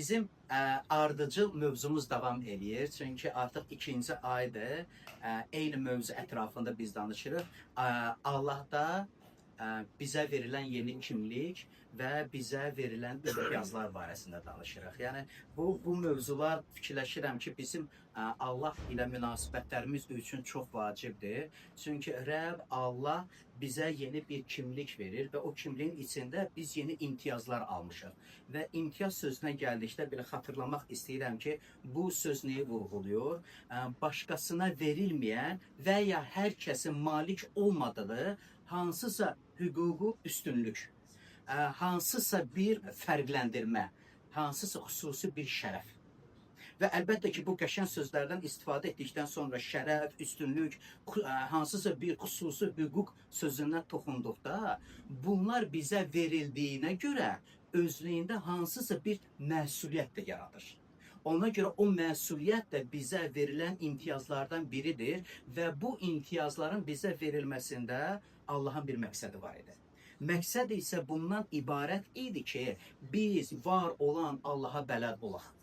bizim ardıcıl mövzumuz davam eləyir. Çünki artıq ikinci aydır. Eyni mövzu ətrafında biz danışırıq. Allahda bizə verilən yeni kimlik və bizə verilən imtiyazlar barəsində danışırıq. Yəni bu mövzular fikirləşirəm ki, bizim Allah ilə münasibətlərimiz üçün çox vacibdir. Çünki Rəbb Allah bizə yeni bir kimlik verir və o kimliyin içində biz yeni imtiyazlar almışıq. Və imtiyaz sözünə gəldikdə belə xatırlamaq istəyirəm ki, bu söz neyi vurğuluyor? Başqasına verilməyən və ya hər kəsin malik olmadığı hansısa hüququ üstünlük, hansısa bir fərqləndirmə, hansısa xüsusi bir şərəf. Və əlbəttə ki, bu qəşəng sözlərdən istifadə etdikdən sonra şərəf, üstünlük, hansısa bir xüsusi hüquq sözündən toxunduqda, bunlar bizə verildiyinə görə özlüyündə hansısa bir məsuliyyət də yaradır. Ona görə o məsuliyyət də bizə verilən imtiyazlardan biridir və bu imtiyazların bizə verilməsində Allahın bir məqsədi var idi. Məqsəd isə bundan ibarət idi ki, biz var olan Allaha bələd olaq.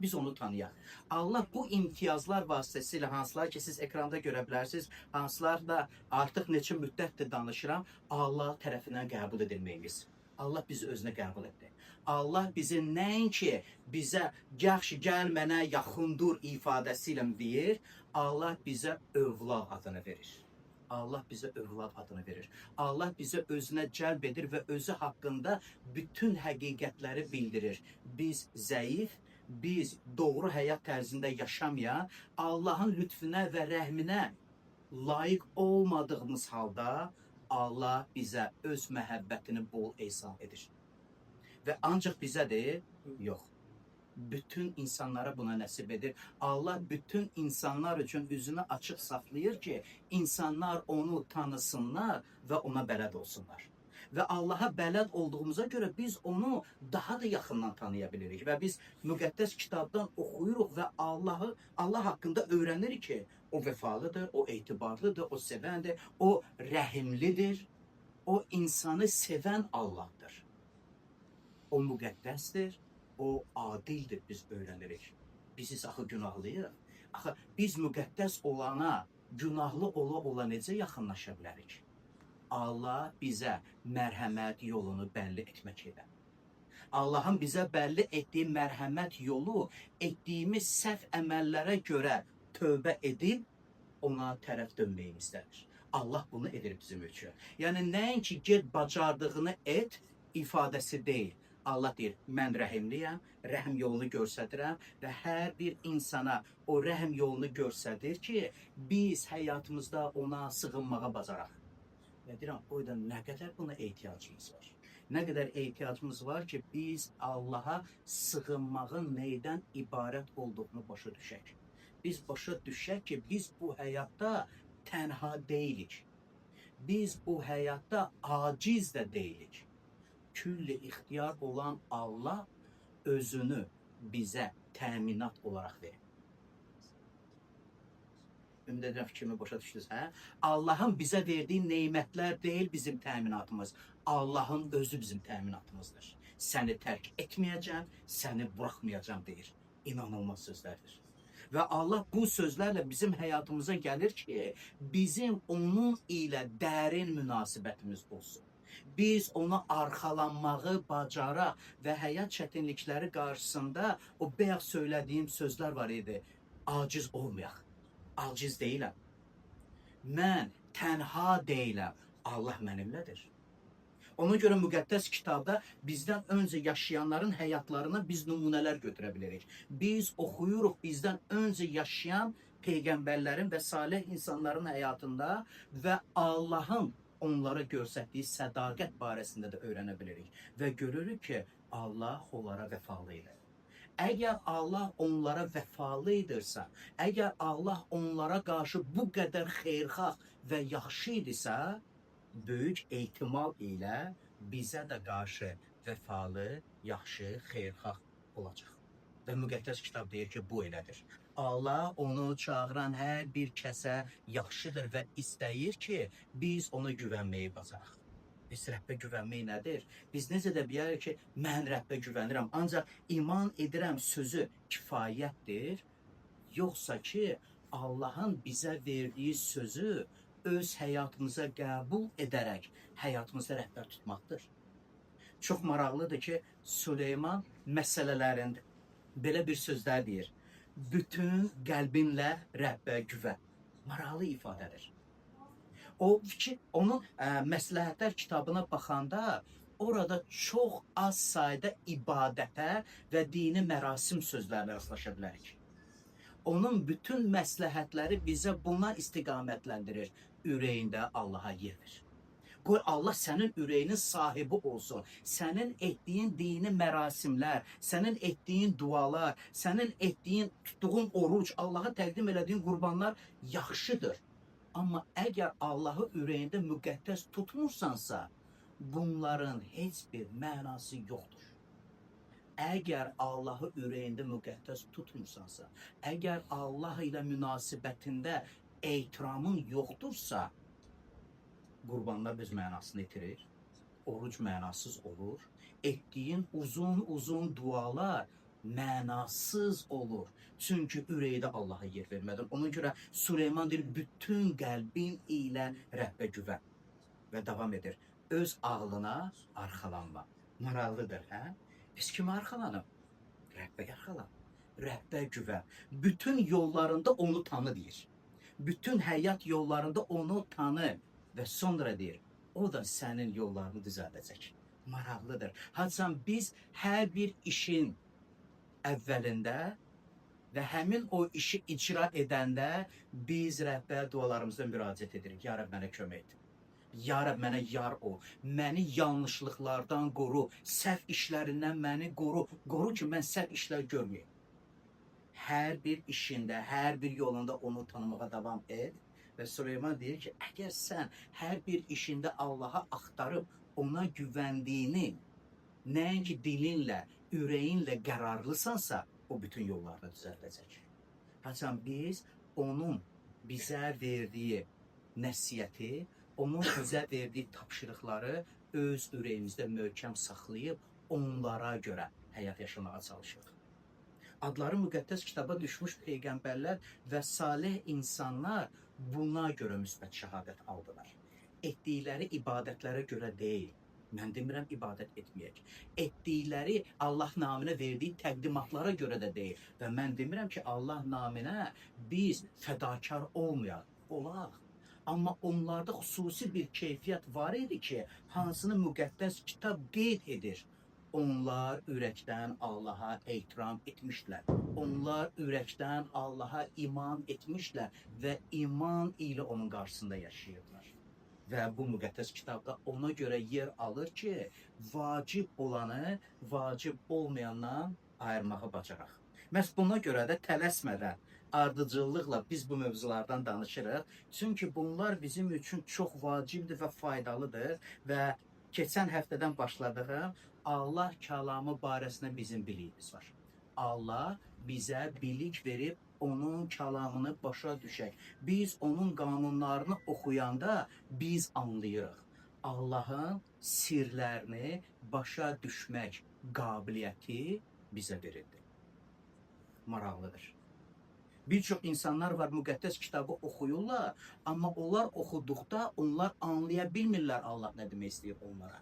Biz onu tanıyaq. Allah bu imtiyazlar vasitəsilə, hansılar ki siz ekranda görə bilərsiniz, hansılar da artıq neçə müddətdir danışıram, Allah tərəfindən qəbul edilməyimiz. Allah bizi özünə qəbul etdi. Allah bizi nəinki bizə yaxşı gəl mənə yaxın dur ifadəsi ilə deyir, Allah bizə övlad adını verir. Allah bizə övlad adını verir. Allah bizə özünə cəlb edir və özü haqqında bütün həqiqətləri bildirir. Biz zəif, biz doğru həyat tərzində yaşamayan, Allahın lütfüne və rəhminə layiq olmadığımız halda Allah bizə öz məhəbbətini bol ehsan edir. Və ancaq bizədir, yox. Bütün insanlara buna nəsib edir. Allah bütün insanlar üçün üzünü açıq saxlayır ki, insanlar onu tanısınlar və ona bələd olsunlar. Və Allaha bələd olduğumuza görə biz onu daha da yaxından tanıya bilirik. Və biz müqəddəs kitabdan oxuyuruq və Allah haqqında öyrənirik ki, o vəfalıdır, o etibarlıdır, o sevəndir, o rəhimlidir, o insanı sevən Allahdır. O müqəddəsdir, o adildir, biz öyrənirik. Biziz axı günahlıyıq. Axı biz müqəddəs olana, günahlı ola necə yaxınlaşa bilərik? Allah bizə mərhəmət yolunu bəlli etmək ilə. Allahın bizə bəlli etdiyi mərhəmət yolu etdiyimiz səhv əməllərə görə tövbə edib ona tərəf dönməyimizdədir. Allah bunu edir bizim üçün. Yəni nəinki get bacardığını et ifadəsi deyil. Allah deyir, mən rəhimliyəm, rəhm yolunu göstərirəm və hər bir insana o rəhm yolunu göstərir ki, biz həyatımızda ona sığınmağa bacaraq. Və deyirəm, o yüzden nə qədər buna ehtiyacımız var? Nə qədər ehtiyacımız var ki, biz Allaha sığınmağın neydən ibarət olduğunu başa düşək. Biz başa düşək ki, biz bu həyatda tənha deyilik. Biz bu həyatda aciz də deyilik. Külli ixtiyar olan Allah özünü bizə təminat olaraq verir. Ümid edirəm fikrimi başa düşdünüz, hə? Allahın bizə verdiyi neymətlər deyil bizim təminatımız. Allahın özü bizim təminatımızdır. Səni tərk etməyəcəm, səni buraxmayacam deyir. İnanılmaz sözlərdir. Və Allah bu sözlərlə bizim həyatımıza gəlir ki, bizim onun ilə dərin münasibətimiz olsun. Biz ona arxalanmağı bacaraq və həyat çətinlikləri qarşısında o bayaq söylədiyim sözlər var idi. Aciz olmayaq. Aciz deyiləm. Mən tənha deyiləm. Allah mənimlədir. Ona görə müqəddəs kitabda bizdən öncə yaşayanların həyatlarına biz nümunələr götürə bilirik. Biz oxuyuruq bizdən öncə yaşayan peyğəmbərlərin və salih insanların həyatında və Allahın onlara göstərdiyi sədaqət barəsində də öyrənə bilirik. Və görürük ki, Allah onlara vəfalı idi. Əgər Allah onlara vəfalı idirsə, əgər Allah onlara qarşı bu qədər xeyirxah və yaxşı idisə, böyük ehtimal ilə bizə də qarşı vəfalı, yaxşı, xeyirxah olacaq. Və müqəddəs kitab deyir ki, bu elədir. Allah onu çağıran hər bir kəsə yaxşıdır və istəyir ki, biz ona güvənməyi bacaraq. Biz Rəbbə güvənmək nədir? Biz necə də bilərik ki, mən Rəbbə güvənirəm, ancaq iman edirəm sözü kifayətdir, yoxsa ki, Allahın bizə verdiyi sözü öz həyatımıza qəbul edərək həyatımızda rəhbər tutmaqdır. Çox maraqlıdır ki, Süleyman məsələlərində belə bir sözlər deyir. Bütün qəlbinlə Rəbbə güvən. Maraqlı ifadədir. O fikir, onun məsləhətlər kitabına baxanda orada çox az sayda ibadətə və dini mərasim sözlərlə rastlaşa bilərik. Onun bütün məsləhətləri bizə buna istiqamətləndirir. Ürəyində Allaha yer ver. Qoy Allah sənin ürəyinin sahibi olsun. Sənin etdiyin dini mərasimlər, sənin etdiyin dualar, sənin etdiyin, tutduğun oruc, Allaha təqdim elədiyin qurbanlar yaxşıdır. Amma əgər Allahı ürəyində müqəddəs tutmursansa, bunların heç bir mənası yoxdur. Əgər Allahı ürəyində müqəddəs tutmursansa, əgər Allah ilə münasibətində ehtiramın yoxdursa, qurbanlar öz mənasını itirir, oruc mənasız olur, etdiyin uzun dualar mənasız olur. Çünki ürəkdə Allaha yer vermədin. Ona görə Süleyman deyir, bütün qəlbin ilə Rəbbə güvən. Və davam edir, öz ağlına arxalanma. Maraqlıdır, hə? Biz kimə arxalanım? Rəbbə arxalan. Rəbbə güvən. Bütün yollarında onu tanı deyir. Bütün həyat yollarında onu tanı. Və sonra deyir, o da sənin yollarını düzəldəcək. Maraqlıdır. Haçan biz hər bir işin əvvəlində və həmin o işi icra edəndə biz Rəbbə dualarımızda müraciət edirik. Ya Rəbb, mənə kömək et. Ya Rəbb, mənə yar ol. Məni yanlışlıqlardan qoru. Səhv işlərindən məni qoru. Qoru ki, mən səhv işlər görməyim. Hər bir işində, hər bir yolunda onu tanımağa davam et. Və Süleyman deyir ki, əgər sən hər bir işində Allaha axtarıb ona güvəndiyini, nəinki dilinlə, ürəyinlə qərarlısansa, o bütün yollarda düzəldəcək. Haçan biz onun bizə verdiyi nəsiyyəti, onun bizə verdiyi tapşırıqları öz ürəyimizdə möhkəm saxlayıb onlara görə həyat yaşamağa çalışırıq. Adları müqəddəs kitaba düşmüş peyğəmbərlər və salih insanlar buna görə müsbət şəhadət aldılar. Etdikləri ibadətlərə görə deyil. Mən demirəm ibadət etməyək. Etdikləri Allah naminə verdiyi təqdimatlara görə də deyil. Və mən demirəm ki, Allah naminə biz fədakar olmayaq. Olaq. Amma onlarda xüsusi bir keyfiyyət var idi ki, hansını müqəddəs kitab qeyd edir. Onlar ürəkdən Allaha ehtiram etmişlər. Onlar ürəkdən Allaha iman etmişlər və iman ilə onun qarşısında yaşayırlar. Və bu müqəddəs kitabda ona görə yer alır ki, vacib olanı vacib olmayandan ayırmağı bacaraq. Məhz buna görə də tələsmədən, ardıcıllıqla biz bu mövzulardan danışırıq. Çünki bunlar bizim üçün çox vacibdir və faydalıdır və keçən həftədən başladığım Allah kəlamı barəsində bizim biliyimiz var. Allah bizə bilik verib onun kəlamını başa düşək. Biz onun qanunlarını oxuyanda biz anlayırıq. Allahın sirlərini başa düşmək qabiliyyəti bizə verildi. Maraqlıdır. Bir çox insanlar var, müqəddəs kitabı oxuyurlar, amma onlar oxuduqda onlar anlaya bilmirlər Allah nə demək istəyir onlara.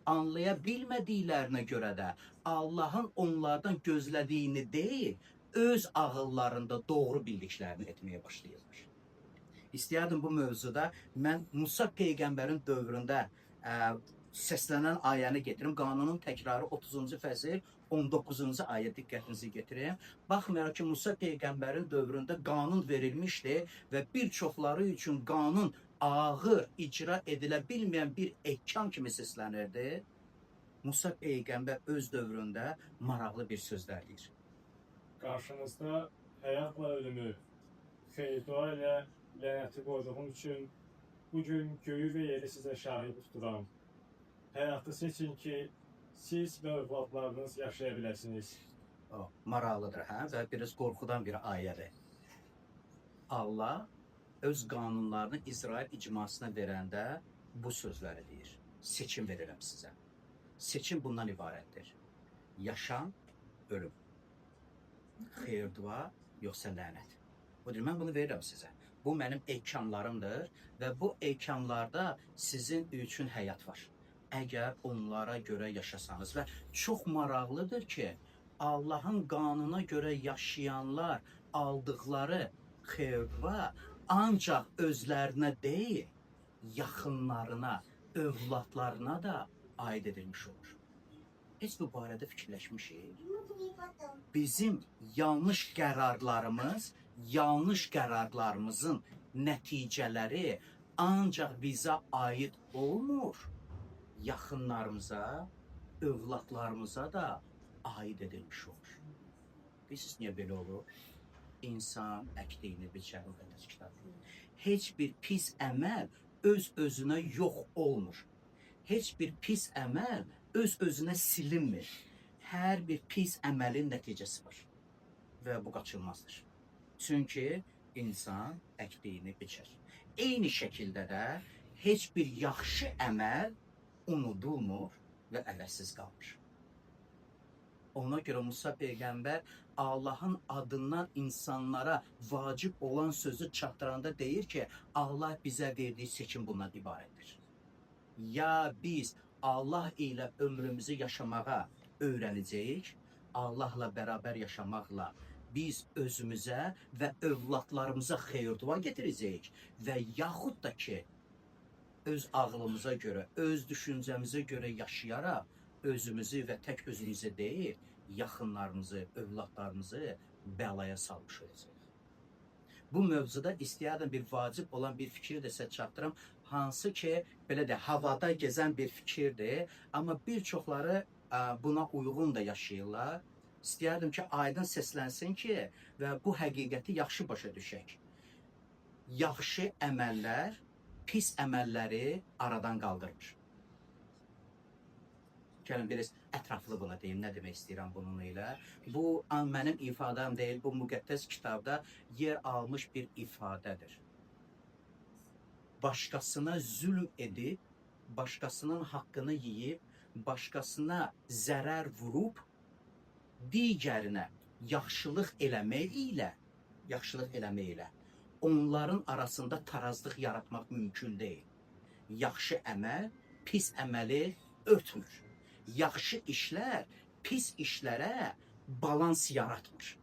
Anlaya bilmədiklərinə görə də Allahın onlardan gözlədiyini deyil, öz ağıllarında doğru bildiklərini etməyə başlayırlar. İstəyərdim bu mövzuda mən Musa peyğəmbərin dövründə səslənən ayəni getirim. Qanunun təkrarı 30-cu fəsil 19-cu ayə diqqətinizi getirin. Baxmayaraq ki, Musa peyğəmbərin dövründə qanun verilmişdi və bir çoxları üçün qanun ağır icra edilə bilməyən bir ehkam kimi səslənirdi. Musa peyğəmbər öz dövründə maraqlı bir sözlər deyir. Qarşınızda həyatla ölümü, xeyir-dua ilə lənəti qoyduğum üçün bugün göyü və yeri sizə şahid tuturam. Həyatı seçin ki, siz və övladlarınız yaşaya biləsiniz. Maraqlıdır, hə? Və biraz qorxudan bir ayədir. Allah öz qanunlarını İsrail icmasına verəndə bu sözləri deyir. seçim verirəm sizə. Seçim bundan ibarətdir. Yaşam, ölüm. Xeyir-dua, yoxsa lənət. O deyir, mən bunu verirəm sizə. Bu mənim eykamlarımdır və bu eykamlarda sizin üçün həyat var. Əgər onlara görə yaşasanız və çox maraqlıdır ki, Allahın qanuna görə yaşayanlar aldıqları xeyir-dua ancaq özlərinə deyil, yaxınlarına, övladlarına da aid edilmiş olur. Heç bu barədə fikirləşmişik. Bizim yanlış qərarlarımızın nəticələri ancaq bizə aid olmur, yaxınlarımıza, övladlarımıza da aid edilmiş olur. Bilirsiniz niyə belə olur? İnsan əkdiyini biçər, müqəddəs kitabı. Heç bir pis əməl öz-özünə yox olmur. Heç bir pis əməl öz-özünə silinmir. Hər bir pis əməlin nəticəsi var və bu qaçılmazdır. Çünki insan əkdiyini biçər. Eyni şəkildə də heç bir yaxşı əməl unudulmur və əvəzsiz qalmır. Ona görə Musa Peyğəmbər Allahın adından insanlara vacib olan sözü çatdıranda deyir ki, Allah bizə verdiyi seçim bundan ibarətdir. Ya biz Allah ilə ömrümüzü yaşamağa öyrənəcəyik, Allahla bərabər yaşamaqla biz özümüzə və övladlarımıza xeyir-dua getirəcəyik və yaxud da ki, öz ağlımıza görə, öz düşüncəmizə görə yaşayaraq özümüzü və tək özümüzü deyil, yaxınlarımızı, övladlarımızı bəlaya salmış olacaq. Bu mövzuda istəyərdim bir vacib olan bir fikir də sizə çatdırım, hansı ki, belə də havada gəzən bir fikirdir, amma bir çoxları buna uyğun da yaşayırlar. İstəyərdim ki, aydın səslənsin ki, və bu həqiqəti yaxşı başa düşək. Yaxşı əməllər pis əməlləri aradan qaldırır. Gəlin biraz ətraflı buna deyim, nə demək istəyirəm bununla ilə. Bu mənim ifadəm deyil, bu müqəddəs kitabda yer almış bir ifadədir. Başqasına zülm edib, başqasının haqqını yeyib, başqasına zərər vurub, digərinə yaxşılıq eləmək ilə onların arasında tarazlıq yaratmaq mümkün deyil. Yaxşı əməl pis əməli örtmür. Yaxşı işlər pis işlərə balans yaratmır.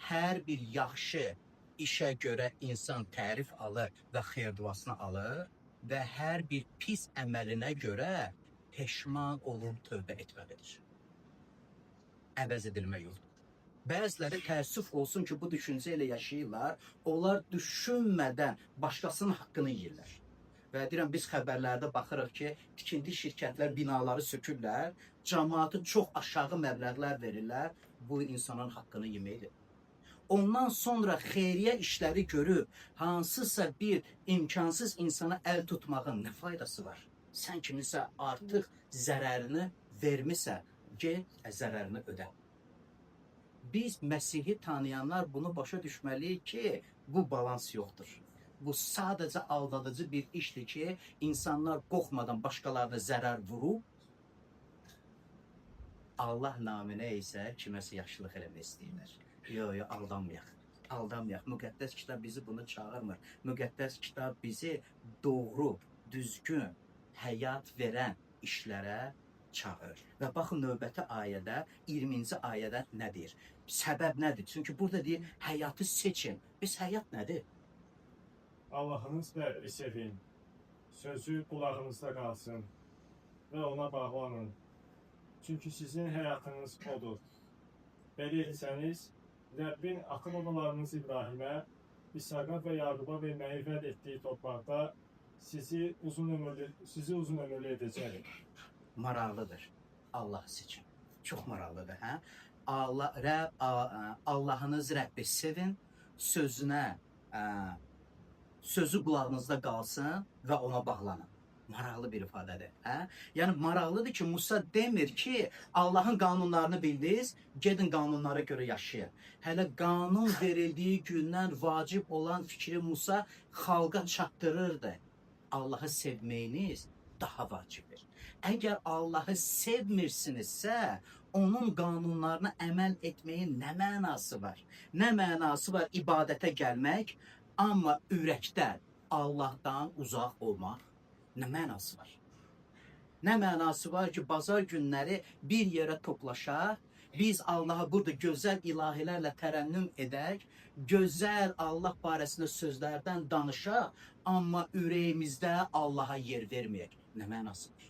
Hər bir yaxşı işə görə insan tərif alır və xeyir-duasını alır və hər bir pis əməlinə görə peşman olub tövbə etməlidir. Əvəz edilmə yoldur. Bəziləri təəssüf olsun ki, bu düşüncə ilə yaşayırlar, onlar düşünmədən başqasının haqqını yeyirlər. Və deyirəm, biz xəbərlərdə baxırıq ki, tikinti şirkətlər binaları sökürlər, cəmaatı çox aşağı məbləğlər verirlər, bu insanın haqqını yeməkdir. Ondan sonra xeyriyyə işləri görüb, hansısa bir imkansız insana əl tutmağın nə faydası var? Sən kimisə artıq zərərini vermirsə, get zərərini ödə. Biz Məsihi tanıyanlar bunu başa düşməliyik ki, bu balans yoxdur. Bu sadəcə aldadıcı bir işdir ki, insanlar qorxmadan başqalarına zərər vurub, Allah naminə isə kiməsə yaxşılıq eləmək istəyirlər. Yox, aldanmayaq. Aldanmayaq. Müqəddəs kitab bizi bunu çağırmır. Müqəddəs kitab bizi doğru, düzgün, həyat verən işlərə çağırır. Və baxın, növbəti ayədə, 20-ci ayədə nə deyir? Səbəb nədir? Çünki burada deyir, həyatı seçin. Biz həyat nədir? Allahınız Rəbbi sevin, sözü qulağınızda qalsın və ona bağlanın. Çünki sizin həyatınız odur. Belə etsəniz, Rəbbin ata babalarınız İbrahimə, İshaqa və Yaquba verməyi vəd etdiyi torpaqda sizi uzun ömürlü edəcək. Maraqlıdır. Allah seçin. Çox maraqlıdır, hə? Allahınız Rəbbi sevin, sözü qulağınızda qalsın və ona bağlanın. Maraqlı bir ifadədir. Hə? Yəni maraqlıdır ki, Musa demir ki, Allahın qanunlarını bildiniz, gedin qanunlara görə yaşayın. Hələ qanun verildiyi gündən vacib olan fikri Musa xalqa çatdırırdı. Allahı sevməyiniz daha vacibdir. Əgər Allahı sevmirsinizsə, onun qanunlarına əməl etməyin nə mənası var? Nə mənası var ibadətə gəlmək, amma ürəkdə Allahdan uzaq olmaq? Nə mənası var? Nə mənası var ki, bazar günləri bir yerə toplaşaq, biz Allaha burada gözəl ilahilərlə tərənnüm edək, gözəl Allah barəsində sözlərdən danışaq, amma ürəyimizdə Allaha yer verməyək. Nə mənası var?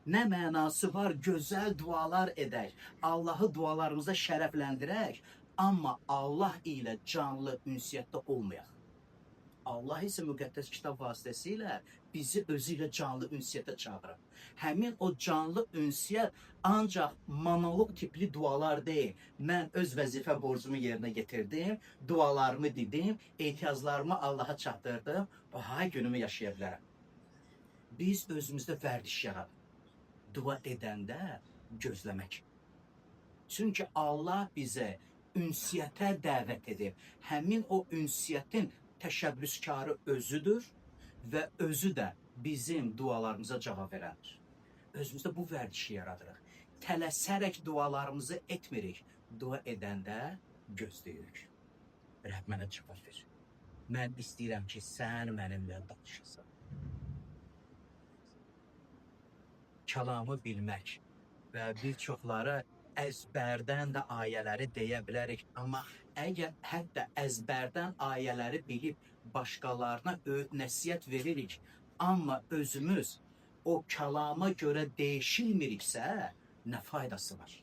Nə mənası var gözəl dualar edək, Allahı dualarımızda şərəfləndirək, amma Allah ilə canlı ünsiyyətdə olmayaq. Allah isə müqəddəs kitab vasitəsilə bizi özü ilə canlı ünsiyyətə çağırır. Həmin o canlı ünsiyyət ancaq monoloq tipli dualar deyil. Mən öz vəzifə borcumu yerinə getirdim, dualarımı dedim, ehtiyaclarımı Allaha çatdırdım, hay günümü yaşaya bilərəm. Biz özümüzdə vərdiş yaradıq. Dua edəndə gözləmək. Çünki Allah bizə ünsiyyətə dəvət edir. Həmin o ünsiyyətin təşəbbüskarı özüdür və özü də bizim dualarımıza cavab verəndir. Özümüzdə bu vərdişi yaradırıq. Tələsərək dualarımızı etmirik. Dua edəndə gözləyirik. Rəbb mənə cavab ver. Mən istəyirəm ki, sən mənimlə danışasan. Kəlamı bilmək və bir çoxları əzbərdən də ayələri deyə bilərik. Amma əgər hətta əzbərdən ayələri bilib başqalarına öğüt nəsihət veririk, amma özümüz o kəlama görə değişilmiriksə, nə faydası var?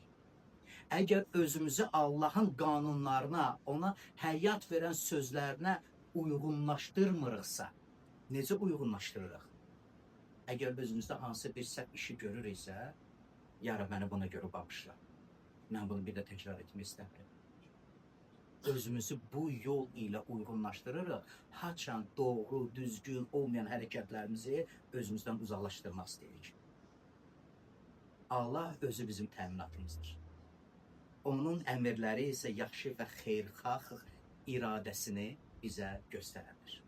Əgər özümüzü Allahın qanunlarına, ona həyat verən sözlərinə uyğunlaşdırmırıqsa, necə uyğunlaşdırırıq? Əgər özümüzdə hansı bir səhv işi görürüksə, ya Rab, məni buna görə bağışla. Mən bunu bir də təkrar etmək istəmirəm. Özümüzü bu yol ilə uyğunlaşdırırıq. Haçan doğru, düzgün olmayan hərəkətlərimizi özümüzdən uzaqlaşdırmaq istəyirik. Allah özü bizim təminatımızdır. Onun əmirləri isə yaxşı və xeyirxah iradəsini bizə göstərəndir.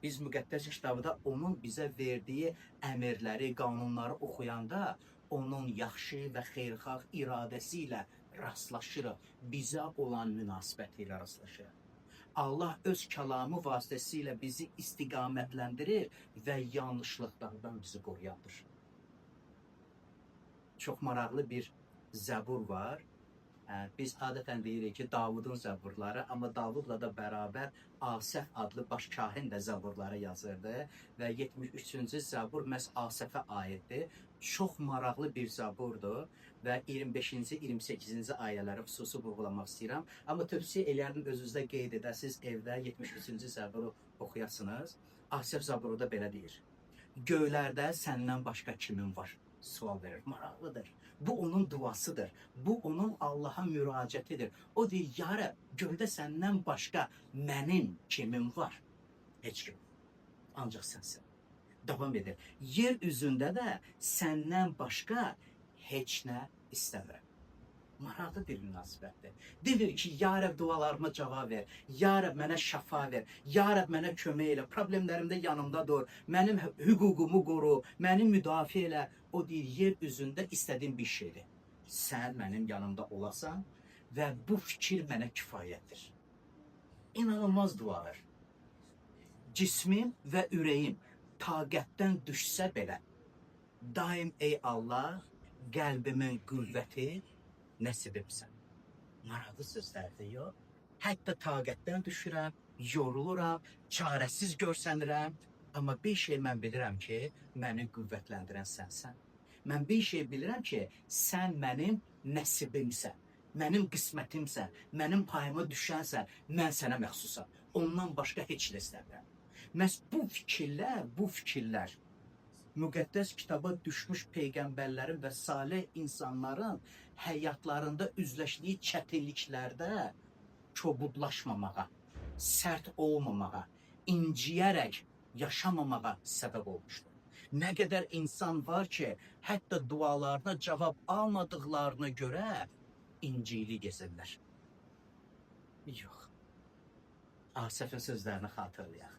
Biz müqəddəs kitabda onun bizə verdiyi əmirləri, qanunları oxuyanda onun yaxşı və xeyirxah iradəsi ilə rastlaşırıq. Bizə olan münasibəti ilə rastlaşırıq. Allah öz kəlamı vasitəsilə bizi istiqamətləndirir və yanlışlıqlardan bizi qoruyandır. Çox maraqlı bir zəbur var. Biz adətən deyirik ki, Davudun zəburları, amma Davudla da bərabər Asəf adlı baş kahin də zəburları yazırdı və 73-cü zəbur məhz Asəfə aiddir. Çox maraqlı bir zəburdur və 25-ci, 28-ci ayələri xüsusi vurğulamaq istəyirəm. Amma tövsiyə eləyərdim özünüzdə qeyd edəsiniz, evdə 73-cü zəburu oxuyasınız. Asəf zəburu da belə deyir: Göylərdə səndən başqa kimin var? Sual verir. Maraqlıdır. Bu onun duasıdır. Bu onun Allaha müraciətidir. O deyir, ya Rəbb, göydə səndən başqa mənim kimim var? Heç kim. Ancaq sənsən. Davam edir. Yer üzündə də səndən başqa heç nə istəmirəm. Maraqlı bir münasibətdir. Demir ki, ya Rəbb dualarıma cavab ver, ya Rəbb mənə şəfa ver, ya Rəbb mənə kömək elə, problemlərimdə yanımda dur, mənim hüququmu qoru, məni müdafiə elə. O deyir, yer üzündə istədiyim bir şeydir. Sən mənim yanımda olasan və bu fikir mənə kifayətdir. İnanılmaz dualar. Cismim və ürəyim taqətdən düşsə belə, daim ey Allah, qəlbimin qüvvəti nəsibimsən. Maraqlı sözlərdir, yox. Hətta taqətdən düşürəm, yoruluram, çarəsiz görsənirəm. Amma bir şey mən bilirəm ki, məni qüvvətləndirən sənsən. Mən bir şey bilirəm ki, sən mənim nəsibimsən, mənim qismətimsən, mənim payıma düşənsən, mən sənə məxsusam. Ondan başqa heç nə istəmirəm. Məhz bu fikirlər müqəddəs kitaba düşmüş peyğəmbərlərin və salih insanların həyatlarında üzləşdiyi çətinliklərdə kobudlaşmamağa, sərt olmamağa, inciyərək yaşamamağa səbəb olmuşdur. Nə qədər insan var ki, hətta dualarına cavab almadıqlarına görə inciklik gezirlər. Yox. Asəfin sözlərini xatırlayaq.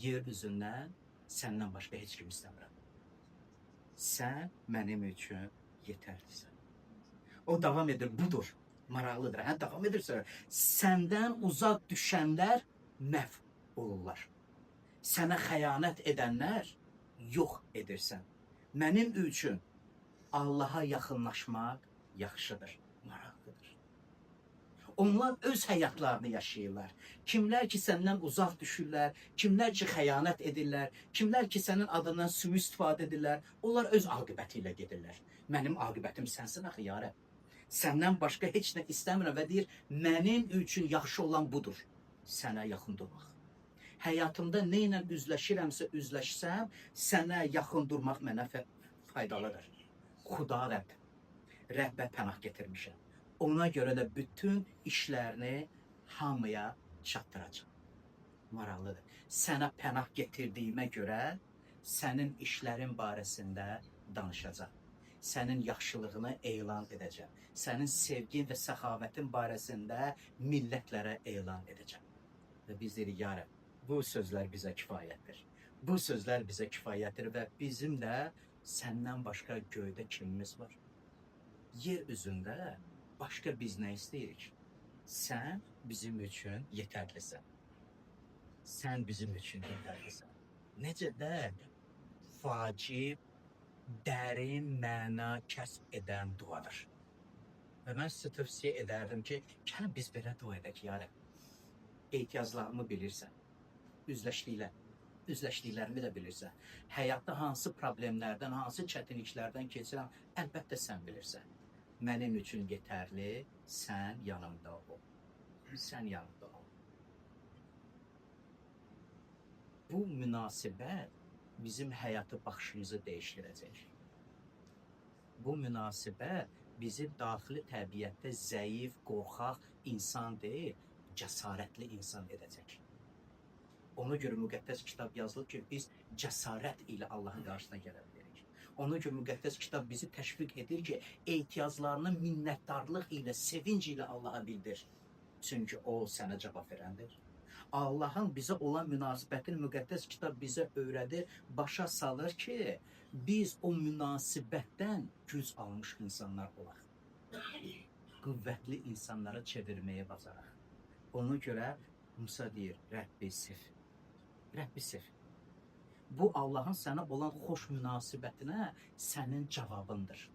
Yer üzündən səndən başqa heç kim istəmirəm. sən mənim üçün yetərlisən. O davam edir, budur. Maraqlıdır. Hə, davam edirsə, səndən uzaq düşənlər məhv olurlar. Sənə xəyanət edənlər yox edirsən. Mənim üçün Allaha yaxınlaşmaq yaxşıdır, maraqlıdır. Onlar öz həyatlarını yaşayırlar. Kimlər ki səndən uzaq düşürlər, kimlər ki xəyanət edirlər, kimlər ki sənin adından sui-istifadə edirlər, onlar öz aqibəti ilə gedirlər. Mənim aqibətim sənsin axı ya Rəbb. Səndən başqa heç nə istəmirəm və deyir, mənim üçün yaxşı olan budur. Sənə yaxın durmaq. Həyatımda nə ilə üzləşirəmsə üzləşsəm, sənə yaxın durmaq mənə faydalıdır. Xuda Rəbb, Rəbbə pənah getirmişəm. Ona görə də bütün işlərini hamıya çatdıracam. Maraqlıdır. Sənə pənah getirdiyimə görə sənin işlərin barəsində danışacam. Sənin yaxşılığını elan edəcəm. Sənin sevgin və səxavətin barəsində millətlərə elan edəcəm. Və biz deyirik, ya Rəbb, bu sözlər bizə kifayətdir. Bu sözlər bizə kifayətdir və bizim də səndən başqa göydə kimimiz var? Yer üzündə başqa biz nə istəyirik? Sən bizim üçün yetərlisən. Sən bizim üçün yetərlisən. Necə də vacib, dərin məna kəsb edən duadır. Və mən sizə tövsiyə edərdim ki, gəlin biz belə dua edək, ya Rəbb. Ehtiyaclarımı bilirsən, üzləşdiklərimi də bilirsən. Həyatda hansı problemlərdən, hansı çətinliklərdən keçirəm, əlbəttə sən bilirsən. Mənim üçün yetərli, sən yanımda ol. Sən yanımda ol. Bu münasibət bizim həyatı baxışımızı dəyişdirəcək. Bu münasibət bizi daxili təbiətdə zəif, qorxaq insan deyil, cəsarətli insan edəcək. Ona görə müqəddəs kitab yazılır ki, biz cəsarət ilə Allahın qarşısına gələ bilərik. Ona görə müqəddəs kitab bizi təşviq edir ki, ehtiyaclarını minnətdarlıq ilə, sevinc ilə Allaha bildir. Çünki o sənə cavab verəndir. Allahın bizə olan münasibətini müqəddəs kitab bizə öyrədir, başa salır ki, biz o münasibətdən güc almış insanlar olaq. Qüvvətli insanlara çevirməyə bacaraq. Ona görə Musa deyir, Rəbbi sev. Rəbbi sev. Bu Allahın sənə olan xoş münasibətinə sənin cavabındır.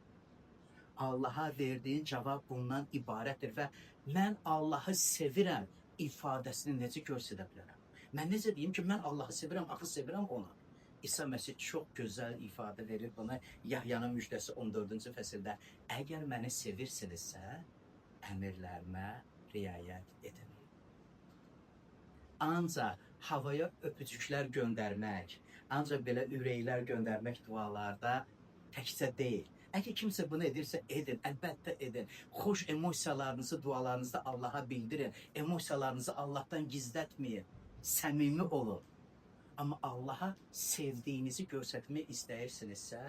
Allaha verdiyin cavab bundan ibarətdir və mən Allahı sevirəm ifadəsini necə göstərə bilərəm? Mən necə deyim ki, mən Allahı sevirəm, axı sevirəm onu. İsa Məsih çox gözəl ifadə verir buna Yahyanın müjdəsi 14-cü fəsildə. Əgər məni sevirsinizsə, əmirlərimə riayət edin. Ancaq havaya öpücüklər göndərmək, ancaq belə ürəklər göndərmək dualarda təkcə deyil. Əgər kimsə bunu edirsə, edin, əlbəttə edin. Xoş emosiyalarınızı dualarınızda Allaha bildirin. Emosiyalarınızı Allahdan gizlətməyin. Səmimi olun. Amma Allaha sevdiyinizi göstərmək istəyirsinizsə,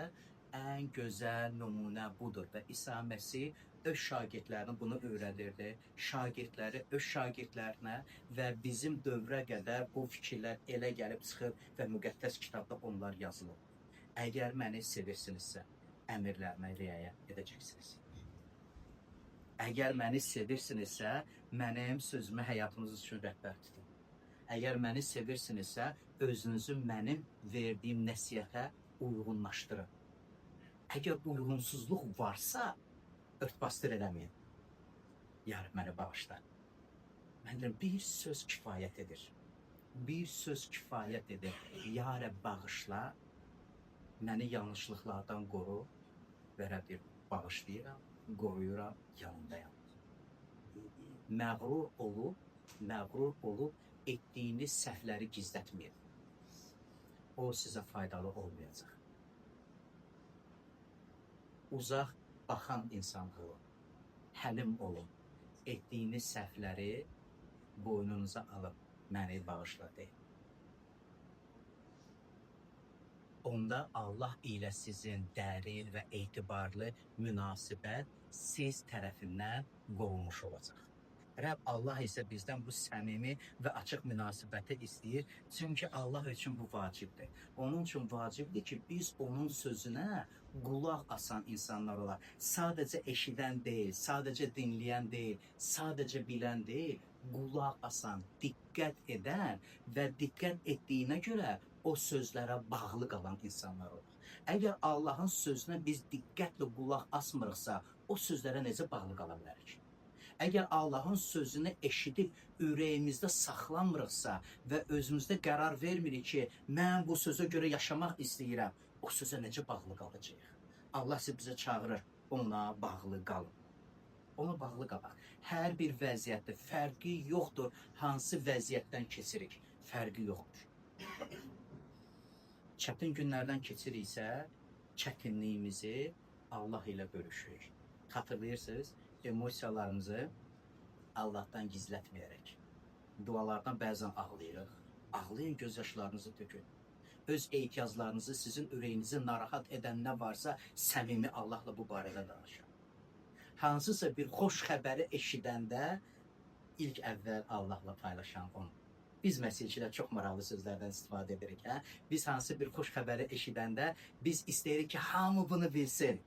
ən gözəl nümunə budur. Və İsa Məsih öz şagirdlərinə bunu öyrədirdi. Şagirdləri öz şagirdlərinə və bizim dövrə qədər bu fikirlər elə gəlib çıxır və müqəddəs kitabda onlar yazılır. Əgər məni sevirsinizsə, əmirlərimə riayət edəcəksiniz. Əgər məni sevirsinizsə, mənim sözümü həyatınız üçün rəhbər tutun. Əgər məni sevirsinizsə, özünüzü mənim verdiyim nəsihətə uyğunlaşdırın. Əgər uyğunsuzluq varsa, örtbasdır eləməyin. Yarın məni bağışla. Mən deyirəm, bir söz kifayət edir. Bir söz kifayət edir. Yarın bağışla, məni yanlışlıqlardan qoru və Rəbbim bağışlayıram, qoruyuram, yanındayam. Məğrur olub etdiyiniz səhvləri gizlətməyin. O sizə faydalı olmayacaq. Uzaq baxan insan olun, həlim olun. Etdiyiniz səhvləri boynunuza alıb məni bağışla deyin. Onda Allah ilə sizin dərin və etibarlı münasibət siz tərəfindən qovulmuş olacaq. Rəbb Allah isə bizdən bu səmimi və açıq münasibəti istəyir. Çünki Allah üçün bu vacibdir. Onun üçün vacibdir ki, biz onun sözünə qulaq asan insanlar olaq. Sadəcə eşidən deyil, sadəcə dinləyən deyil, sadəcə bilən deyil, qulaq asan, diqqət edən və diqqət etdiyinə görə o sözlərə bağlı qalan insanlar olaq. Əgər Allahın sözünə biz diqqətlə qulaq asmırıqsa, o sözlərə necə bağlı qala bilərik? Əgər Allahın sözünü eşidib ürəyimizdə saxlamırıqsa və özümüzdə qərar vermirik ki, mən bu sözə görə yaşamaq istəyirəm, o sözə necə bağlı qalacağıq? Allah bizə çağırır, ona bağlı qalın. Ona bağlı qalaq. Hər bir vəziyyətdə fərqi yoxdur, hansı vəziyyətdən keçirik, fərqi yoxdur. Çətin günlərdən keçiriksə, çətinliyimizi Allah ilə bölüşürük. Xatırlayırsınız, emosiyalarımızı Allahdan gizlətməyərək. Dualardan bəzən ağlayırıq. Ağlayın, göz yaşlarınızı tökün. Öz ehtiyaclarınızı, sizin ürəyinizi narahat edən nə varsa, səmimi Allahla bu barədə danışın. Hansısa bir xoş xəbəri eşidəndə ilk əvvəl Allahla paylaşan onu. Biz məsihçilər çox maraqlı sözlərdən istifadə edirik. Biz hansı bir xoş xəbəri eşidəndə biz istəyirik ki, hamı bunu bilsin.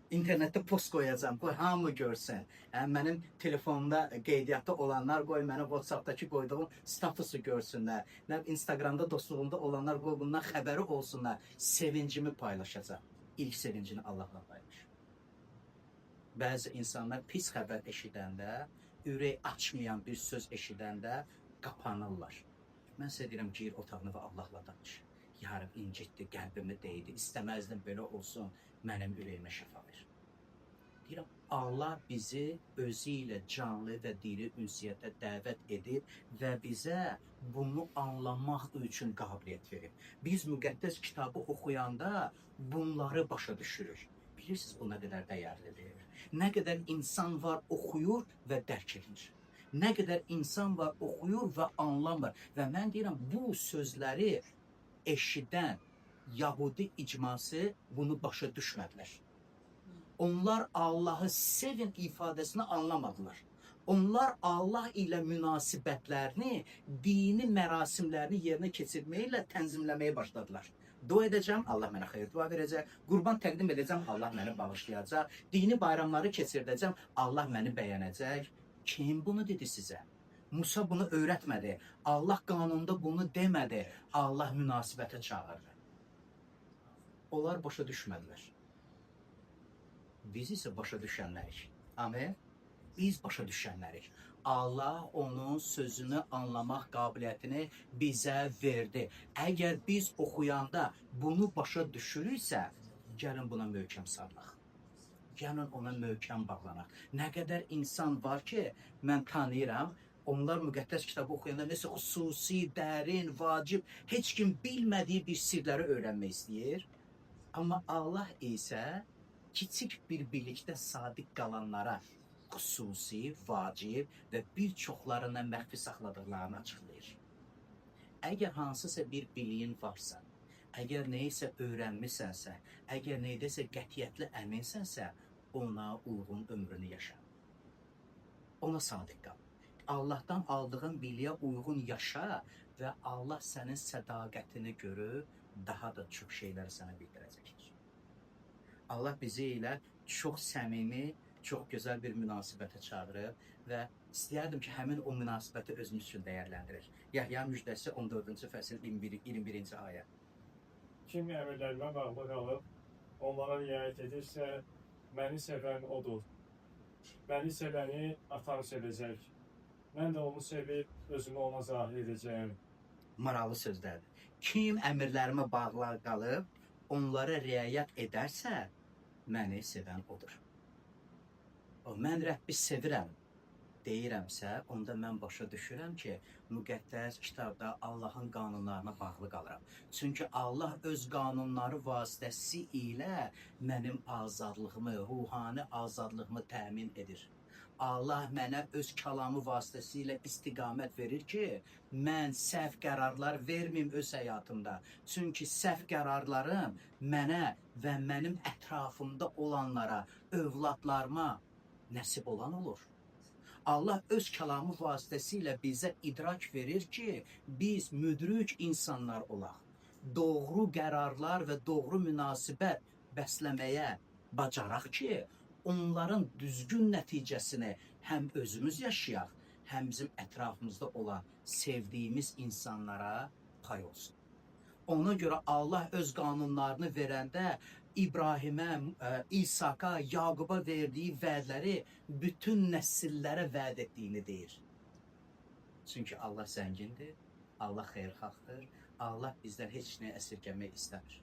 İnternetdə post qoyacam, qoy hamı görsün. Mənim telefonumda qeydiyyatda olanlar qoy mənə WhatsAppdakı qoyduğum statusu görsünlər. Instagramda dostluğumda olanlar qoy bundan xəbəri olsunlar. Sevincimi paylaşacam. İlk sevincini Allahla paylaş. Bəzi insanlar pis xəbər eşidəndə, ürək açmayan bir söz eşidəndə qapanırlar. Mən sizə deyirəm, gir otağını və Allahla danış. Ya Rəbb, incitdi, qəlbimi deydi, istəməzdim belə olsun, mənim ürəyimə şəfa ver. Deyirəm, Allah bizi özü ilə canlı və diri ünsiyyətə dəvət edib və bizə bunu anlamaq üçün qabiliyyət verib. Biz müqəddəs kitabı oxuyanda bunları başa düşürük. Bilirsiniz, bu nə qədər dəyərlidir. Nə qədər insan var, oxuyur və dərk edir. Nə qədər insan var, oxuyur və anlamır. Və mən deyirəm, bu sözləri eşidən Yahudi icması bunu başa düşmədilər. Onlar Allahı sevin ifadəsini anlamadılar. Onlar Allah ilə münasibətlərini, dini mərasimlərini yerinə keçirməklə tənzimləməyə başladılar. Dua edəcəm, Allah mənə xeyir dua verəcək. Qurban təqdim edəcəm, Allah məni bağışlayacaq. Dini bayramları keçirdəcəm, Allah məni bəyənəcək. Kim bunu dedi sizə? Musa bunu öyrətmədi. Allah qanunda bunu demədi. Allah münasibətə çağırdı. Onlar başa düşmədilər. Biz isə başa düşənlərik. Amin. Biz başa düşənlərik. Allah onun sözünü anlamaq qabiliyyətini bizə verdi. Əgər biz oxuyanda bunu başa düşürüksə, gəlin buna möhkəm sarılaq. Gəlin ona möhkəm bağlanaq. Nə qədər insan var ki, mən tanıyıram, onlar müqəddəs kitabı oxuyanda nəsə xüsusi, dərin, vacib, heç kim bilmədiyi bir sirləri öyrənmək istəyir. Amma Allah isə kiçik bir bilikdə sadiq qalanlara xüsusi, vacib və bir çoxlarına məxfi saxladıqlarını açıqlayır. Əgər hansısa bir biliyin varsa, əgər nəyisə öyrənmisənsə, əgər neydəsə qətiyyətli əminsənsə, ona uyğun ömrünü yaşa. Ona sadiq qal. Allahdan aldığın biliyə uyğun yaşa və Allah sənin sədaqətini görüb, daha da çox şeyləri sənə bildirəcəkdir. Allah bizi ilə çox səmimi, çox gözəl bir münasibətə çağırıb və istəyərdim ki, həmin o münasibəti özümüz üçün dəyərləndirir. Yahya müjdəsi 14-cü fəsil 21-ci ayə. Kim əmrlərimə bağlı qalıb, onlara riayət edirsə, məni sevən odur. Məni sevəni atam sevəcək. Mən də onu sevib, özümü ona zahir edəcəyim. Maraqlı sözlərdir. Kim əmrlərimə bağlı qalıb, onlara riayət edərsə, məni sevən odur. Mən Rəbbi sevirəm deyirəmsə, onda mən başa düşürəm ki, müqəddəs kitabda Allahın qanunlarına bağlı qalıram. Çünki Allah öz qanunları vasitəsilə mənim azadlığımı, ruhani azadlığımı təmin edir. Allah mənə öz kəlamı vasitəsilə istiqamət verir ki, mən səhv qərarlar verməyim öz həyatımda. Çünki səhv qərarlarım mənə və mənim ətrafımda olanlara, övladlarıma nəsib olan olur. Allah öz kəlamı vasitəsilə bizə idrak verir ki, biz müdrik insanlar olaq. Doğru qərarlar və doğru münasibət bəsləməyə bacaraq ki, onların düzgün nəticəsini həm özümüz yaşayaq, həm bizim ətrafımızda olan sevdiyimiz insanlara pay olsun. Ona görə Allah öz qanunlarını verəndə İbrahimə, İsaka, Yaquba verdiyi vədləri bütün nəsillərə vəd etdiyini deyir. Çünki Allah zəngindir, Allah xeyirxahdır, Allah bizdən heç nəyə əsirgəmək istəmir.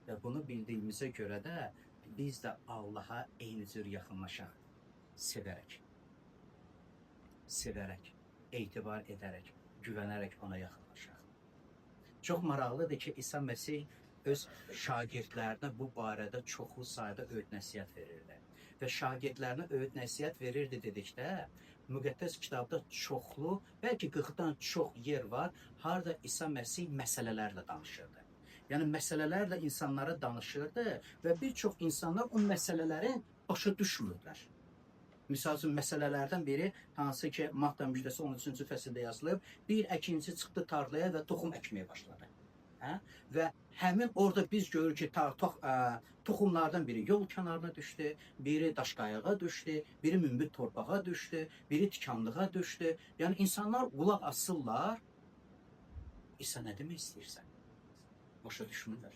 Və bunu bildiyimizə görə də biz də Allaha eyni cür yaxınlaşaq, sevərək, etibar edərək, güvənərək ona yaxınlaşaq. Çox maraqlıdır ki, İsa Məsih öz şagirdlərinə bu barədə çoxlu sayda öyüd nəsihət verirdi. Və şagirdlərinə öyüd nəsihət verirdi dedikdə, müqəddəs kitabda çoxlu, bəlkə 40-dan çox yer var, harada İsa Məsih məsələlərlə danışırdı. Yəni məsələlərlə insanlara danışırdı və bir çox insanlar o məsələləri başa düşmürlər. Misal üçün, məsələlərdən biri, hansı ki, Matta müjdəsi 13-cü fəsildə yazılıb, bir əkinçi çıxdı tarlaya və toxum əkməyə başladı. Və həmin orada biz görürük ki, toxumlardan biri yol kənarına düşdü, biri daşqayağa düşdü, biri münbit torpağa düşdü, biri tikanlığa düşdü. Yəni, insanlar qulaq asırlar, İsa nə demək istəyirsən? Başa düşmürlər.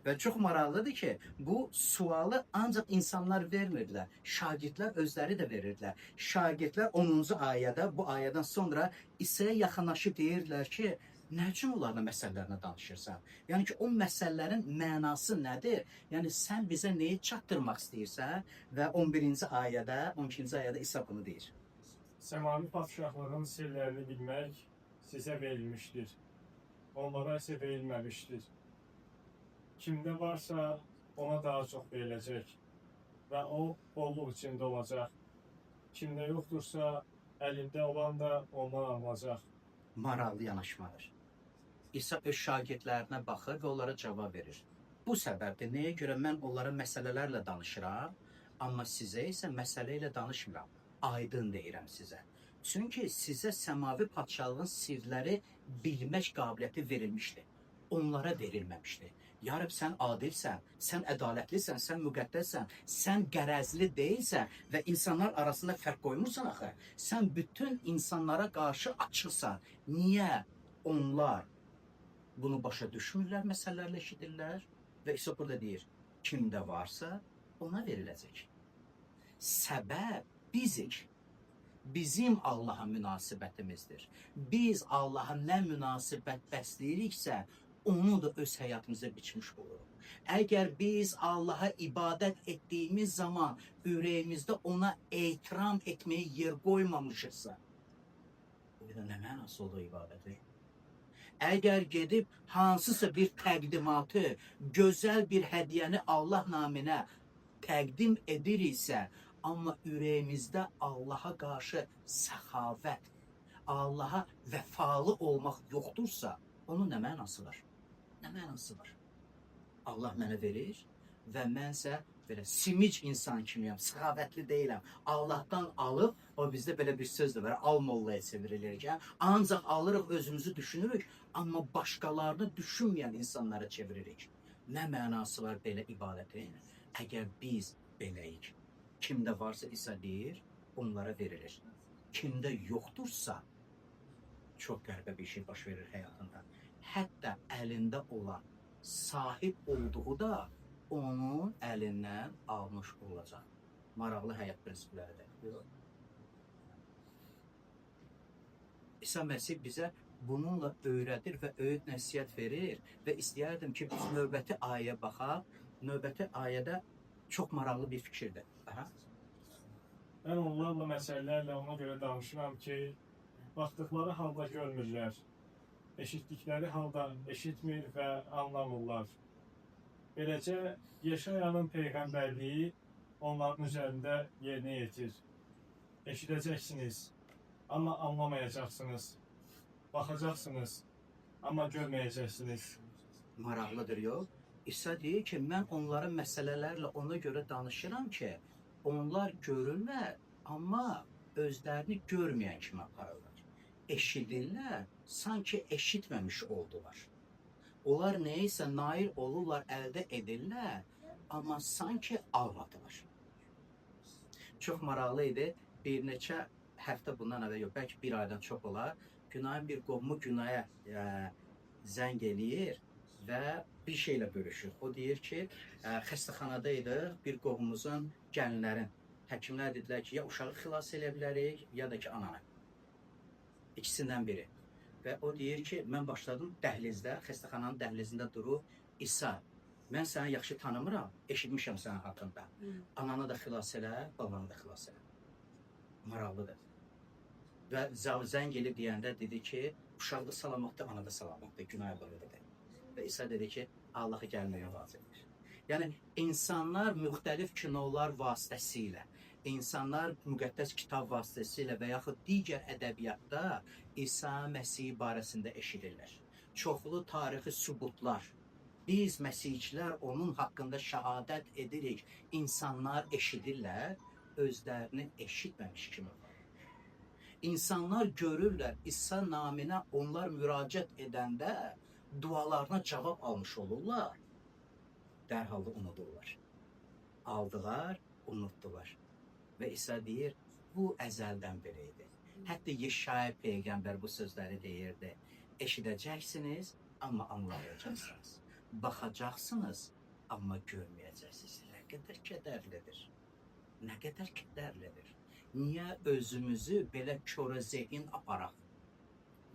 Və çox maraqlıdır ki, bu sualı ancaq insanlar vermirdilər. Şagirdlər özləri də verirdilər. Şagirdlər 10-cu ayədə, bu ayədən sonra İsa'ya yaxınlaşıb deyirdilər ki, nə üçün onlarla məsələlərinə danışırsan? Yəni ki, o məsələlərin mənası nədir? Yəni, sən bizə neyi çatdırmaq istəyirsən? Və 11-ci ayədə, 12-ci ayədə İsa bunu deyir. Səmavi padşahlığın sirlərini bilmək sizə verilmişdir. Onlara isə verilməmişdir. Kimdə varsa ona daha çox veriləcək və o bolluq içində olacaq. Kimdə yoxdursa əlində olan da ondan alınacaq. Maraqlı yanaşmadır. İsa öz şagirdlərinə baxır və onlara cavab verir. Bu səbəbdir, nəyə görə mən onlara məsələlərlə danışıram, amma sizə isə məsələ ilə danışmıram. Aydın deyirəm sizə. Çünki sizə səmavi padşahlığın sirləri bilmək qabiliyyəti verilmişdir. Onlara verilməmişdir. Yarıb sən adilsən, sən ədalətlisən, sən müqəddəssən, sən qərəzli deyilsən və insanlar arasında fərq qoymursan axı. Sən bütün insanlara qarşı açıqsan. Niyə onlar bunu başa düşmürlər, məsələlərlə eşidirlər? Və İsa burada deyir, kimdə varsa ona veriləcək. Səbəb bizik. Bizim Allaha münasibətimizdir. Biz Allaha nə münasibət bəsləyiriksə, onu da öz həyatımıza biçmiş oluruq. Əgər biz Allaha ibadət etdiyimiz zaman ürəyimizdə ona etiram etməyə yer qoymamışıqsa, bu da nə mənası olur ibadəti? Əgər gedib hansısa bir təqdimatı, gözəl bir hədiyyəni Allah naminə təqdim ediriksə, amma ürəyimizdə Allaha qarşı səxavət, Allaha vəfalı olmaq yoxdursa, onun nə mənası var? Nə mənası var? Allah mənə verir və mənsə belə simic insan kimiyəm, səxavətli deyiləm. Allahdan alıb, o bizdə belə bir söz də var, al-mollaya çevrilir. Ancaq alırıq, özümüzü düşünürük, amma başqalarını düşünməyən insanlara çeviririk. Nə mənası var belə ibadətin? Əgər biz beləyik, kimdə varsa İsa deyir, onlara verilir. Kimdə yoxdursa, çox qəribə bir şey baş verir həyatında. Hətta əlində olan, sahib olduğu da onun əlindən almış olacaq. Maraqlı həyat prinsipləridir. İsa Məsih bizə bununla öyrədir və öyüd nəsihət verir və istəyərdim ki, biz növbəti ayəyə baxaq. Növbəti ayədə çox maraqlı bir fikirdir. Mən onlarla məsələlərlə ona görə danışıram ki, baxdıqları halda görmürlər, eşitdikləri halda eşitmir və anlamırlar. Beləcə, Yeşayanın peyğəmbərliyi onların üzərində yerinə yetir. Eşidəcəksiniz, amma anlamayacaqsınız. Baxacaqsınız, amma görməyəcəksiniz. Maraqlıdır, yox? İsa deyir ki, mən onların məsələlərlə ona görə danışıram ki, onlar görürlər, amma özlərini görməyən kimi aparırlar. Eşidirlər, sanki eşitməmiş oldular. Onlar neysə nail olurlar, əldə edirlər, amma sanki almadılar. Çox maraqlı idi. Bir neçə həftə bundan əvvəl yox, bəlkə bir aydan çox olar. Günayın bir qohumu Günaya zəng eləyir və bir şeylə bölüşür. O deyir ki, xəstəxanada idi, bir qohumumuzun gəlinlərin. Həkimlər dedilər ki, ya uşağı xilas edə bilərik, ya da ki, ananı. İkisindən biri. Və o deyir ki, mən başladım dəhlizdə, xəstəxananın dəhlizində durub, İsa, mən səni yaxşı tanımıram, eşitmişəm sənin haqqında. Ananı da xilas elə, babanı da xilas elə. Maraqlıdır. Və zəng elib deyəndə dedi ki, uşaq da salamatdır, ana da salamatdır, günah böyle dedi. Və İsa dedi ki, Allah'ı gəlməyə vacibdir. Yəni, insanlar müxtəlif kinolar vasitəsilə, insanlar müqəddəs kitab vasitəsilə və yaxud digər ədəbiyyatda İsa Məsih barəsində eşidirlər. Çoxlu tarixi sübutlar. Biz məsihçilər onun haqqında şəhadət edirik. İnsanlar eşidirlər, özlərini eşitməmiş kimi. İnsanlar görürlər, İsa naminə onlar müraciət edəndə dualarına cavab almış olurlar. Dərhal da unudurlar. Aldılar, unutdular. Və İsa deyir, bu əzəldən beri idi. Hətta Yeşaya Peyğəmbər bu sözləri deyirdi. Eşidəcəksiniz, amma anlayacaqsınız. Baxacaqsınız, amma görməyəcəksiniz. Nə qədər kədərlidir. Nə qədər kədərlidir. Niyə özümüzü belə körə zehin aparaq?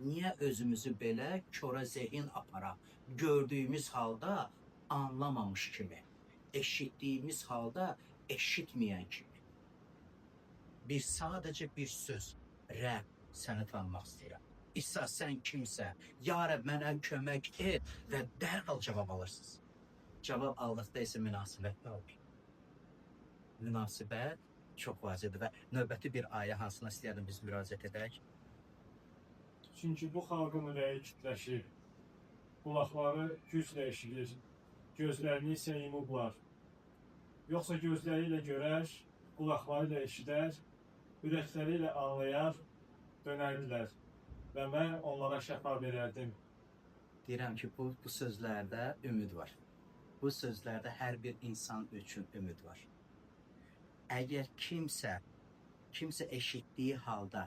Niyə özümüzü belə körə zehin aparaq? Gördüyümüz halda anlamamış kimi, eşitdiyimiz halda eşitməyən kimi. Sadəcə bir söz, Rəbb, səni tanımaq istəyirəm. İsa, sən kimsə, ya Rəbb, mənə kömək et və dərhal cavab alırsınız. Cavab aldıqda isə münasibət nə olur? Münasibət çox vacibdir və növbəti bir ayə hansına istəyərdim biz müraciət edək. Çünki bu xalqın ürəyi kütləşir, qulaqları güclə eşidir, gözlərini isə yumublar. Yoxsa gözləri ilə görər, qulaqları ilə eşidər, ürəkləri ilə anlayar, dönərdilər və mən onlara şəfa verərdim. Deyirəm ki, bu sözlərdə ümid var. Bu sözlərdə hər bir insan üçün ümid var. Əgər kimsə eşitdiyi halda,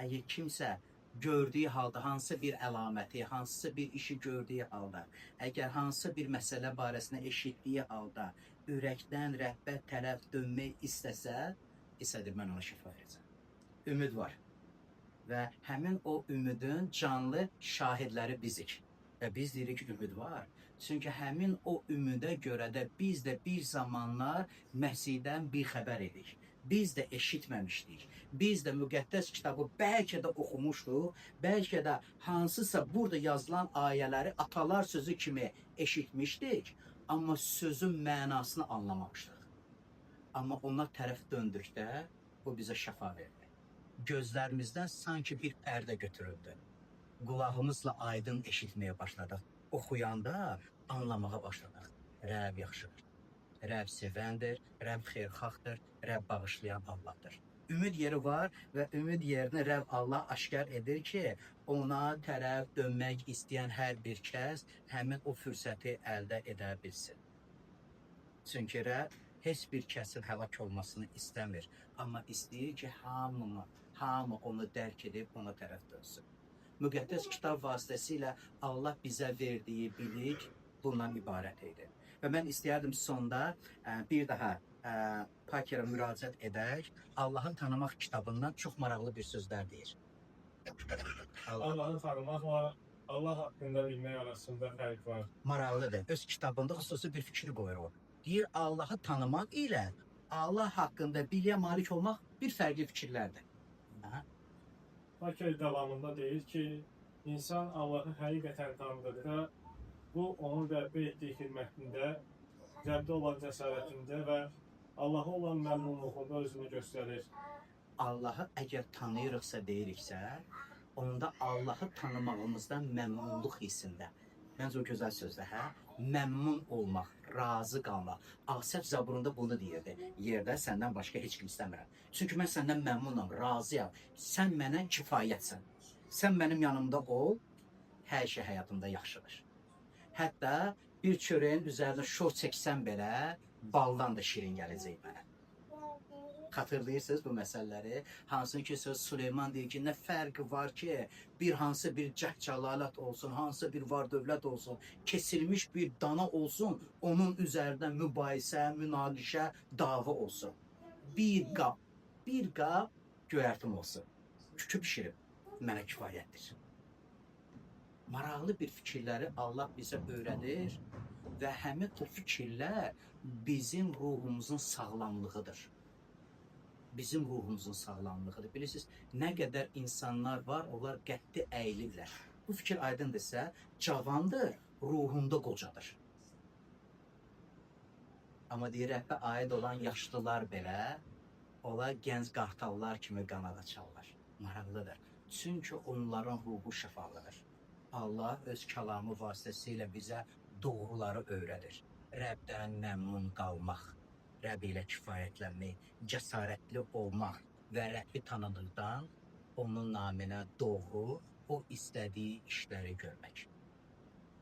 əgər kimsə gördüyü halda, hansısa bir əlaməti, hansısa bir işi gördüyü halda, əgər hansısa bir məsələ barəsində eşitdiyi halda, ürəkdən Rəbbə tərəf dönmək istəsə, İsa'dır, mən ona şəfa verəcəm. Ümid var. Və həmin o ümidin canlı şahidləri bizik. Və biz deyirik ki, ümid var. Çünki həmin o ümidə görə də biz də bir zamanlar Məsihdən bir xəbər edik. Biz də eşitməmişdik. Biz də müqəddəs kitabı bəlkə də oxumuşduq, bəlkə də hansısa burada yazılan ayələri atalar sözü kimi eşitmişdik, amma sözün mənasını anlamamışdıq. Amma ona tərəf döndükdə bu bizə şəfa verdi. Gözlərimizdən sanki bir pərdə götürüldü. Qulağımızla aydın eşitməyə başladıq. Oxuyanda anlamağa başladıq. Rəbb yaxşıdır. Rəbb sevəndir, Rəbb xeyirxahdır, Rəbb bağışlayan Allahdır. Ümid yeri var və ümid yerini Rəbb Allah aşkar edir ki, ona tərəf dönmək istəyən hər bir kəs həmin o fürsəti əldə edə bilsin. Çünki Rəbb heç bir kəsin həlak olmasını istəmir, amma istəyir ki, hamı onu dərk edib ona tərəf dönsün. Müqəddəs kitab vasitəsilə Allah bizə verdiyi bilik bundan ibarət idi. Və mən istəyərdim sonda bir daha Pakerə müraciət edək. Allahın tanımaq kitabından çox maraqlı bir sözlər deyir. Allah'ı tanımakla Allah hakkında bilmək arasında fərq var. Maraqlıdır. Öz kitabında xüsusi bir fikri qoyur o. Deyir, Allahı tanımaq ilə Allah haqqında biliyə malik olmaq bir fərqli fikirlərdir. Paker davamında deyir ki, insan Allah'ı həqiqətən tanıdıqda, bu onun Rəbbə etdiyi xidmətində, Rəbdə olan cəsarətində və Allah'a olan məmnunluğunda özünü göstərir. Allahı əgər tanıyırıqsa deyiriksə, onda Allahı tanımağımızdan məmnunluq hissində. Məncə o gözəl sözdür, hə? Məmnun olmaq, razı qalmaq. Asəf Zaburunda bunu deyirdi. Yerdə səndən başqa heç kim istəmirəm. Çünki mən səndən məmnunam, razıyam. Sən mənə kifayətsən. Sən mənim yanımda ol, hər şey həyatımda yaxşıdır. Hətta bir çörəyin üzərinə şor çəksən belə, baldan da şirin gələcək mənə. Xatırlayırsınız bu məsələləri? Hansını ki, Süleyman deyir ki, nə fərqi var ki, bir hansı bir cəhcəlalət olsun, hansı bir var dövlət olsun, kesilmiş bir dana olsun, onun üzərində mübahisə, münaqişə, dava olsun. Bir qab göyərtim olsun. Kükü pişirib, mənə kifayətdir. Maraqlı bir fikirləri Allah bizə öyrədir və həmin o fikirlər bizim ruhumuzun sağlamlığıdır. Bizim ruhumuzun sağlamlığıdır. Bilirsiniz, nə qədər insanlar var, onlar qətti əyilirlər. Bu fikir aydındırsa, cavandır, ruhunda qocadır. Amma deyir, rəhbə aid olan yaşlılar belə, onlar gənc qartallar kimi qanad açarlar. Maraqlıdır. Çünki onların ruhu şəfalıdır. Allah öz kəlamı vasitəsilə bizə doğruları öyrədir. Rəbdən məmnun qalmaq, Rəbb ilə kifayətlənmək, cəsarətli olmaq və Rəbbi tanıdıqdan onun naminə doğru, o istədiyi işləri görmək.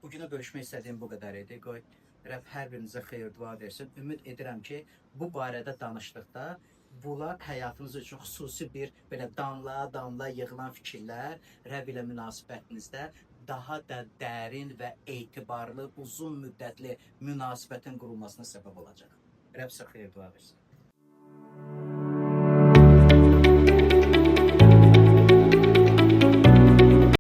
Bugünə bölüşmək istədiyim bu qədər idi. Qoy Rəbb hər birinizə xeyir dua versin. Ümid edirəm ki, bu barədə danışdıqda bunlar həyatınız üçün xüsusi bir belə damla yığılan fikirlər Rəbb ilə münasibətinizdə daha da dərin və etibarlı, uzun müddətli münasibətin qurulmasına səbəb olacaq. Rəbb sizə xeyir dua versin.